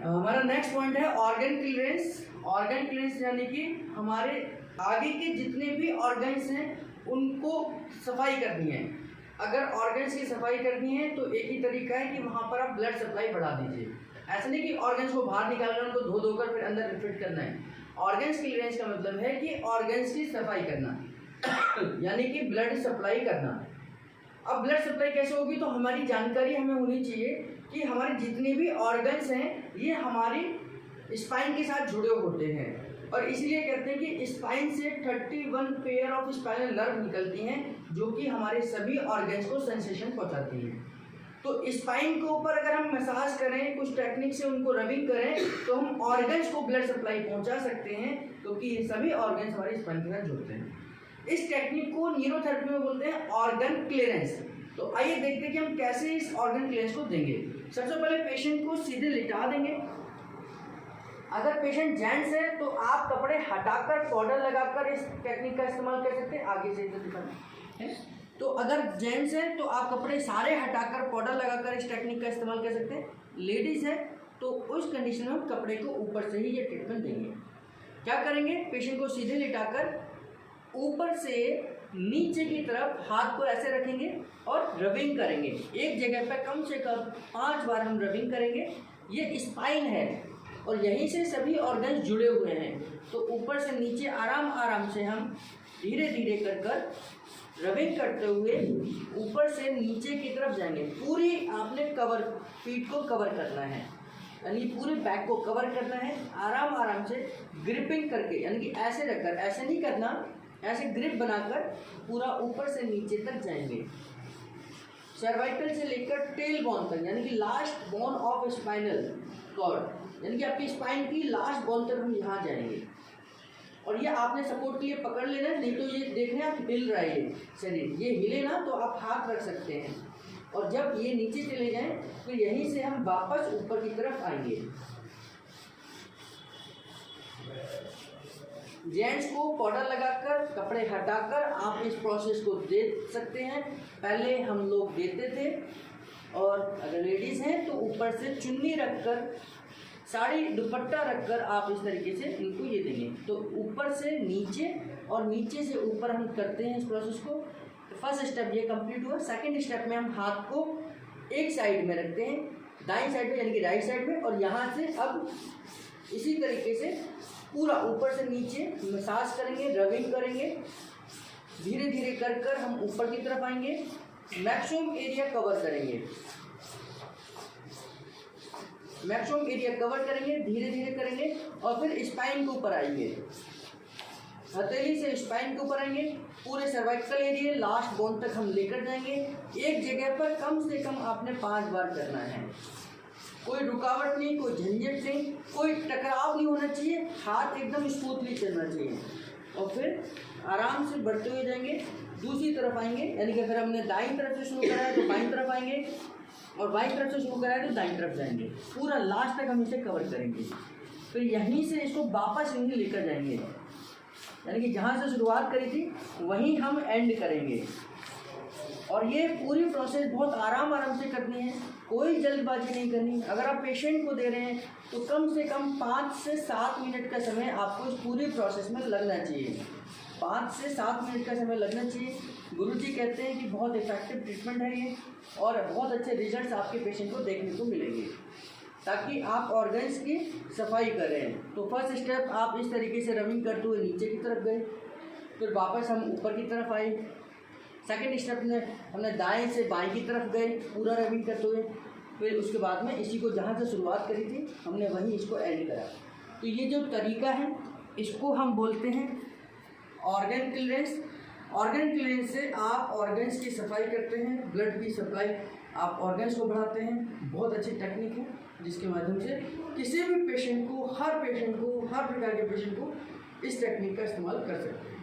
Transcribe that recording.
हमारा next point है organ clearance. Organ clearance यानी कि हमारे आगे के जितने भी ऑर्गन्स हैं उनको सफाई करनी है। अगर ऑर्गन्स की सफाई करनी है तो एक ही तरीका है कि वहाँ पर आप ब्लड सप्लाई बढ़ा दीजिए। ऐसा नहीं कि ऑर्गन्स को बाहर निकालकर उनको धो धोकर फिर अंदर रिफिट करना है। ऑर्गन्स क्लियरेंस का मतलब है कि ऑर्गन्स की सफाई करना यानी कि ब्लड सप्लाई करना। अब ब्लड सप्लाई कैसे होगी, तो हमारी जानकारी हमें होनी चाहिए कि हमारे जितने भी ऑर्गन्स हैं ये हमारी स्पाइन के साथ जुड़े होते हैं, और इसलिए कहते हैं कि स्पाइन से 31 पेयर ऑफ स्पाइनल नर्व निकलती हैं जो कि हमारे सभी ऑर्गन्स को सेंसेशन पहुंचाती हैं। तो स्पाइन के ऊपर अगर हम मसाज करें, कुछ टेक्निक से उनको रबिंग करें, तो हम ऑर्गन्स को ब्लड सप्लाई पहुंचा सकते हैं, क्योंकि ये सभी ऑर्गन्स हमारे स्पाइन के साथ जुड़ते हैं। इस टेक्निक को न्यूरोथेरेपी में बोलते हैं ऑर्गन क्लियरेंस। तो आइए देखते हैं कि हम कैसे इस ऑर्गन क्लियरेंस को देंगे। सबसे पहले पेशेंट को सीधे लिटा देंगे। अगर पेशेंट जेंट्स है तो आप कपड़े हटाकर पाउडर लगाकर इस टेक्निक का इस्तेमाल कर सकते हैं। आगे से इधर दिखाना है। तो अगर जेंट्स है तो आप कपड़े सारे हटाकर पाउडर लगाकर इस टेक्निक का इस्तेमाल कर सकते हैं। लेडीज़ है तो उस कंडीशन में हम कपड़े को ऊपर से ही ये ट्रीटमेंट देंगे। क्या करेंगे, पेशेंट को सीधे लिटाकर ऊपर से नीचे की तरफ हाथ को ऐसे रखेंगे और रबिंग करेंगे। एक जगह पर कम से कम 5 बार हम रबिंग करेंगे। ये स्पाइन है और यहीं से सभी ऑर्गन्स जुड़े हुए हैं, तो ऊपर से नीचे आराम आराम से हम धीरे धीरे कर रबिंग करते हुए ऊपर से नीचे की तरफ जाएंगे। पूरी आपने पीठ को कवर करना है, यानी पूरे बैक को कवर करना है। आराम आराम से ग्रिपिंग करके, यानी कि ऐसे रखकर, ऐसे नहीं करना, ऐसे ग्रिप बनाकर पूरा ऊपर से नीचे तक जाएंगे। सर्वाइकल से लेकर टेल बोन तक, यानी कि last bone of spinal cord, यानी कि आपकी स्पाइन की लास्ट बोन तक हम यहाँ जाएंगे। और ये आपने सपोर्ट के लिए पकड़ लेना, नहीं तो ये देख रहे हैं आप हिल रहा है ये शरीर, ये हिले ना तो आप हाथ रख सकते हैं। और जब ये नीचे चले जाएं तो यहीं से हम वापस ऊपर की तरफ आएंगे। जेंट्स को पाउडर लगाकर, कपड़े हटाकर आप इस प्रोसेस को दे सकते हैं। पहले हम लोग देते थे, और अगर लेडीज़ हैं तो ऊपर से चुन्नी रखकर, साड़ी दुपट्टा रखकर आप इस तरीके से इनको ये देंगे। तो ऊपर से नीचे और नीचे से ऊपर हम करते हैं इस प्रोसेस को। फर्स्ट स्टेप ये कंप्लीट हुआ। सेकंड स्टेप में हम हाथ को एक साइड में रखते हैं, दाईं साइड में यानी कि राइट साइड में, और यहाँ से अब इसी तरीके से पूरा ऊपर से नीचे मसाज करेंगे, रबिंग करेंगे। धीरे धीरे कर हम ऊपर की तरफ आएंगे, मैक्सिमम एरिया कवर करेंगे। मैक्सिमम एरिया कवर करेंगे, धीरे धीरे करेंगे, और फिर स्पाइन के ऊपर आएंगे। हथेली से स्पाइन के ऊपर आएंगे, पूरे सर्वाइकल एरिया लास्ट बोन तक हम लेकर जाएंगे। एक जगह पर कम से कम आपने 5 बार करना है। कोई रुकावट नहीं, कोई झंझट नहीं, कोई टकराव नहीं होना चाहिए, हाथ एकदम स्मूथली चलना चाहिए। और फिर आराम से बढ़ते हुए जाएंगे, दूसरी तरफ आएंगे, यानी कि अगर हमने दाईं तरफ से शुरू करा है तो बाईं तरफ आएंगे, और बाईं तरफ से शुरू करा है तो दाईं तरफ जाएंगे। पूरा लास्ट तक हम इसे कवर करेंगे। फिर यहीं से इसको वापस यहीं लेकर जाएंगे, यानी कि जहाँ से शुरुआत करी थी वहीं हम एंड करेंगे। और ये पूरी प्रोसेस बहुत आराम से करनी है, कोई जल्दबाजी नहीं करनी। अगर आप पेशेंट को दे रहे हैं तो कम से कम 5 से 7 मिनट का समय आपको इस पूरी प्रोसेस में लगना चाहिए। 5 से 7 मिनट का समय लगना चाहिए। गुरुजी कहते हैं कि बहुत इफेक्टिव ट्रीटमेंट है ये, और बहुत अच्छे रिजल्ट्स आपके पेशेंट को देखने को मिलेंगे, ताकि आप ऑर्गन्स की सफाई करें। तो फर्स्ट स्टेप आप इस तरीके से रबिंग करते हुए नीचे की तरफ गए, फिर वापस हम ऊपर की तरफ आए। सेकेंड स्टेप में हमने दाएं से बाएं की तरफ गए पूरा रबिंग करते हुए। फिर उसके बाद में इसी को जहाँ से शुरुआत करी थी हमने वहीं इसको एंड करा। तो ये जो तरीका है इसको हम बोलते हैं ऑर्गन क्लियरेंस। ऑर्गन क्लियरेंस से आप ऑर्गन्स की सफाई करते हैं, ब्लड की सप्लाई, आप ऑर्गन्स को बढ़ाते हैं। बहुत अच्छी टेक्निक है जिसके माध्यम से किसी भी पेशेंट को, हर प्रकार के पेशेंट को इस टेक्निक का इस्तेमाल कर सकते हैं।